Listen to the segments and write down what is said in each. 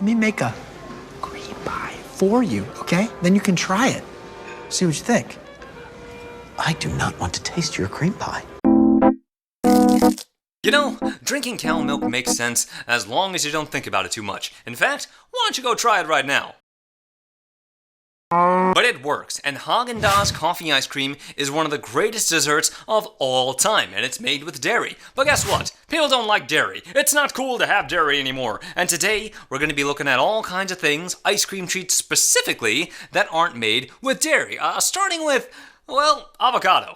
Let me make a cream pie for you, okay? Then you can try it. See what you think. I do not want to taste your cream pie. You know, drinking cow milk makes sense as long as you don't think about it too much. In fact, why don't you go try it right now? But it works, and Haagen-Dazs coffee ice cream is one of the greatest desserts of all time, and it's made with dairy. But guess what? People don't like dairy. It's not cool to have dairy anymore. And today, we're going to be looking at all kinds of things, ice cream treats specifically, that aren't made with dairy. Starting with, well, avocado.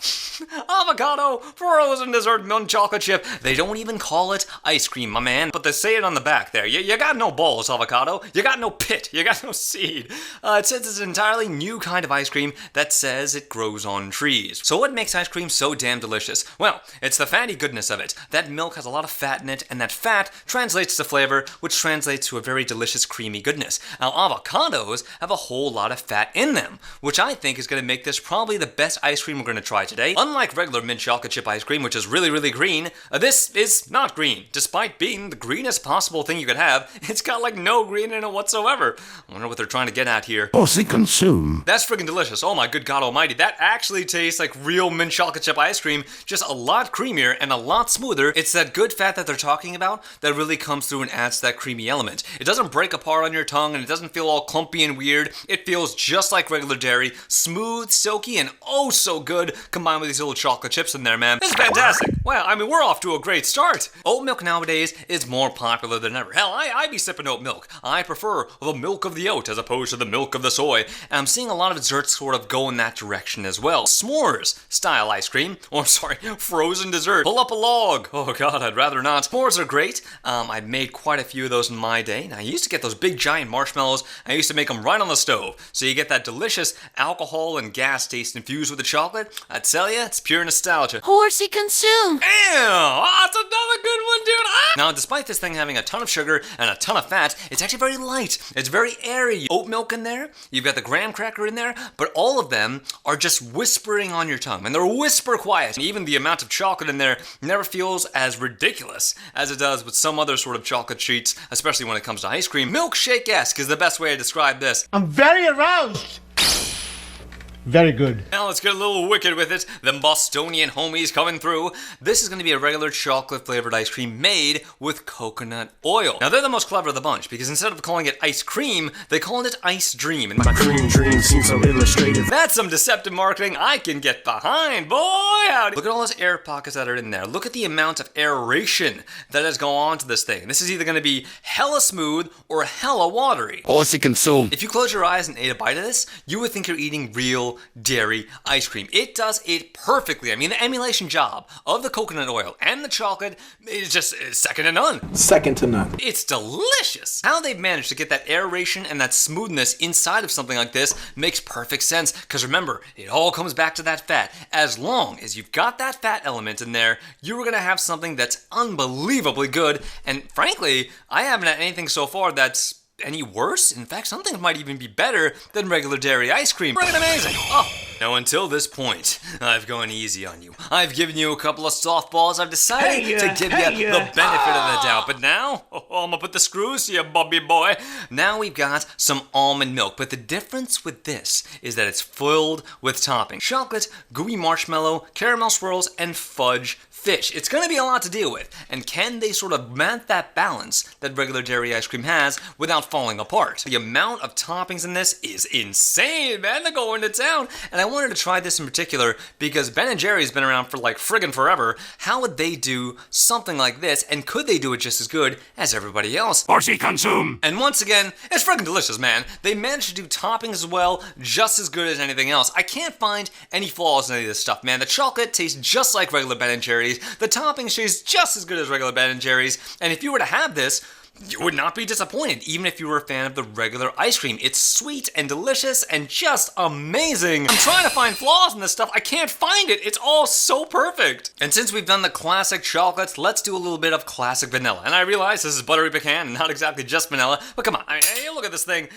Avocado, frozen dessert milk chocolate chip. They don't even call it ice cream, my man, but they say it on the back there. You got no balls, avocado. You got no pit. You got no seed. It says it's an entirely new kind of ice cream that says it grows on trees. So what makes ice cream so damn delicious? Well, it's the fatty goodness of it. That milk has a lot of fat in it, and that fat translates to flavor, which translates to a very delicious creamy goodness. Now, avocados have a whole lot of fat in them, which I think is going to make this probably the best ice cream we're going to try today. Unlike regular mint chocolate chip ice cream, which is really, really green, this is not green. Despite being the greenest possible thing you could have, it's got like no green in it whatsoever. I wonder what they're trying to get at here. Aussi consume. That's freaking delicious. Oh my good God almighty. That actually tastes like real mint chocolate chip ice cream, just a lot creamier and a lot smoother. It's that good fat that they're talking about that really comes through and adds that creamy element. It doesn't break apart on your tongue and it doesn't feel all clumpy and weird. It feels just like regular dairy, smooth, silky, and oh so good, combined with these little chocolate chips in there, man. This is fantastic. Wow, I mean, we're off to a great start. Oat milk nowadays is more popular than ever. Hell, I be sipping oat milk. I prefer the milk of the oat as opposed to the milk of the soy. And I'm seeing a lot of desserts sort of go in that direction as well. S'mores style ice cream, or sorry, frozen dessert. Pull up a log. Oh God, I'd rather not. S'mores are great. I've made quite a few of those in my day. And I used to get those big giant marshmallows. I used to make them right on the stove. So you get that delicious alcohol and gas taste infused with the chocolate. I tell ya, it's pure nostalgia. Horsey consume. Damn! That's another good one, dude! Now, despite this thing having a ton of sugar and a ton of fat, it's actually very light. It's very airy. Oat milk in there, you've got the graham cracker in there, but all of them are just whispering on your tongue, and they're whisper quiet. And even the amount of chocolate in there never feels as ridiculous as it does with some other sort of chocolate treats, especially when it comes to ice cream. Milkshake-esque is the best way to describe this. I'm very aroused. Very good. Now let's get a little wicked with it. Them Bostonian homies coming through. This is going to be a regular chocolate flavored ice cream made with coconut oil. Now they're the most clever of the bunch because instead of calling it ice cream, they call it ice dream. And My cream dream seems so illustrative. that's some deceptive marketing I can get behind, boy howdy. Look at all those air pockets that are in there. Look at the amount of aeration that has gone on to this thing. This is either going to be hella smooth or hella watery. Aussi consume. If you close your eyes and ate a bite of this, you would think you're eating real dairy ice cream. It does it perfectly. I mean, the emulation job of the coconut oil and the chocolate is just second to none. Second to none. It's delicious. How they've managed to get that aeration and that smoothness inside of something like this makes perfect sense. Because remember, it all comes back to that fat. As long as you've got that fat element in there, you're going to have something that's unbelievably good. And frankly, I haven't had anything so far that's any worse. In fact, some things might even be better than regular dairy ice cream. Freaking amazing. Oh. Now, until this point, I've gone easy on you. I've given you a couple of softballs. I've decided to give you the benefit of the doubt. But now, I'm gonna put the screws to you, Bobby boy. Now we've got some almond milk. But the difference with this is that it's filled with topping. Chocolate, gooey marshmallow, caramel swirls, and fudge fish. It's going to be a lot to deal with. And can they sort of match that balance that regular dairy ice cream has without falling apart? The amount of toppings in this is insane, man. They're going to town. And I wanted to try this in particular because Ben & Jerry's been around for like friggin' forever. How would they do something like this? And could they do it just as good as everybody else? Aussi consume. And once again, it's friggin' delicious, man. They managed to do toppings as well, just as good as anything else. I can't find any flaws in any of this stuff, man. The chocolate tastes just like regular Ben & Jerry's. The toppings taste just as good as regular Ben & Jerry's. And if you were to have this, you would not be disappointed, even if you were a fan of the regular ice cream. It's sweet and delicious and just amazing. I'm trying to find flaws in this stuff. I can't find it. It's all so perfect. And since we've done the classic chocolates, let's do a little bit of classic vanilla. And I realize this is buttery pecan and not exactly just vanilla, but come on, I mean, look at this thing.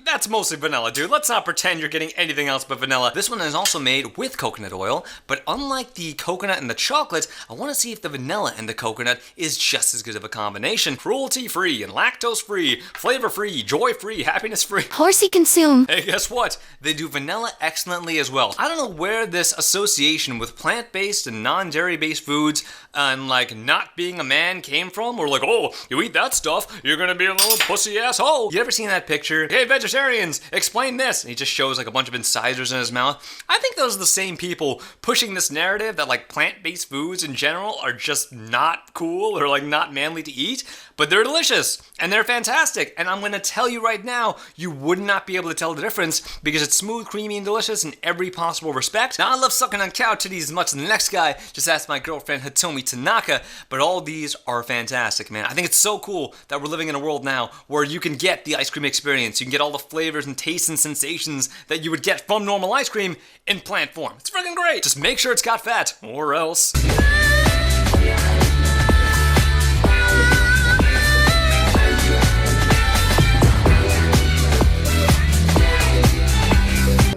That's mostly vanilla, dude. Let's not pretend you're getting anything else but vanilla. This one is also made with coconut oil, but unlike the coconut and the chocolate, I want to see if the vanilla and the coconut is just as good of a combination. Cruelty-free. gluten-free and lactose-free, flavor-free, joy-free, happiness-free. Horsey consume. Hey, guess what? They do vanilla excellently as well. I don't know where this association with plant-based and non-dairy-based foods and like not being a man came from. Or like, oh, you eat that stuff, you're gonna be a little pussy asshole. You ever seen that picture? Hey, vegetarians, explain this. And he just shows like a bunch of incisors in his mouth. I think those are the same people pushing this narrative that like plant-based foods in general are just not cool or like not manly to eat, but they're delicious and they're fantastic. And I'm gonna tell you right now, you would not be able to tell the difference because it's smooth, creamy, and delicious in every possible respect. Now, I love sucking on cow titties as much as the next guy. Just ask my girlfriend Hitomi Tanaka, but all these are fantastic, man. I think it's so cool that we're living in a world now where you can get the ice cream experience. You can get all the flavors and tastes and sensations that you would get from normal ice cream in plant form. It's freaking great. Just make sure it's got fat, or else.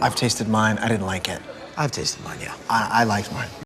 I've tasted mine. I didn't like it. I've tasted mine, yeah. I liked mine.